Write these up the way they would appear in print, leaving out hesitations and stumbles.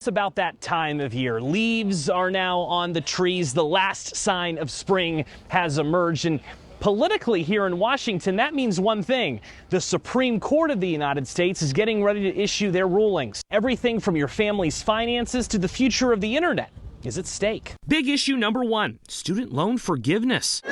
just about that time of year. Leaves are now on the trees. The last sign of spring has emerged. And politically here in Washington, that means one thing. The Supreme Court of the United States is getting ready to issue their rulings. Everything from your family's finances to the future of the internet is at stake. Big issue number one, student loan forgiveness.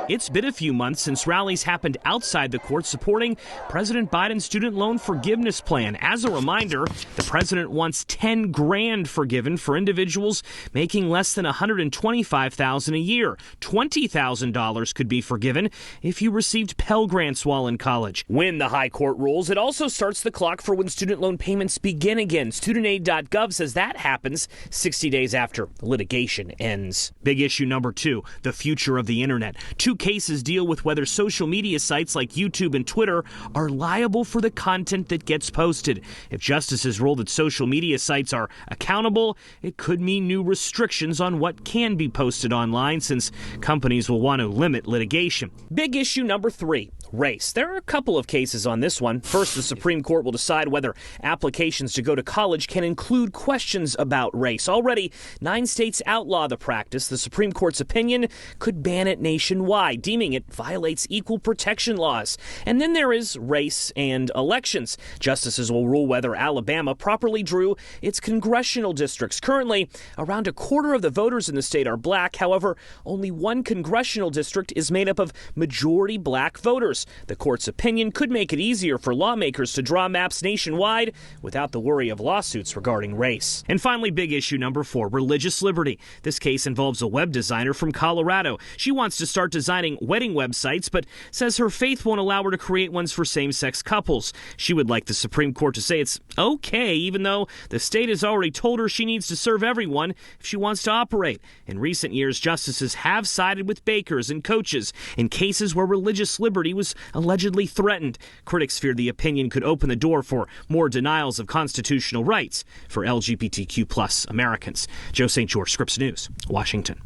It's been a few months since rallies happened outside the court supporting President Biden's student loan forgiveness plan. As a reminder, the president wants $10 grand forgiven for individuals making less than $125,000 a year. $20,000 could be forgiven if you received Pell Grants while in college. When the high court rules, it also starts the clock for when student loan payments begin again. StudentAid.gov says that happens 60 days after the litigation ends. Big issue number two, the future of the internet. Two cases deal with whether social media sites like YouTube and Twitter are liable for the content that gets posted. If justices rule that social media sites are accountable, it could mean new restrictions on what can be posted online, since companies will want to limit litigation. Big issue number three, race. There are a couple of cases on this one. First, the Supreme Court will decide whether applications to go to college can include questions about race. Already, 9 states outlaw the practice. The Supreme Court's opinion could ban it nationwide, deeming it violates equal protection laws. And then there is race and elections. Justices will rule whether Alabama properly drew its congressional districts. Currently, around a quarter of the voters in the state are black. However, only one congressional district is made up of majority black voters. The court's opinion could make it easier for lawmakers to draw maps nationwide without the worry of lawsuits regarding race. And finally, big issue number 4, religious liberty. This case involves a web designer from Colorado. She wants to start designing wedding websites, but says her faith won't allow her to create ones for same-sex couples. She would like the Supreme Court to say it's okay, even though the state has already told her she needs to serve everyone if she wants to operate. In recent years, justices have sided with bakers and coaches in cases where religious liberty was allegedly threatened. Critics fear the opinion could open the door for more denials of constitutional rights for LGBTQ+ Americans. Joe St. George, Scripps News, Washington.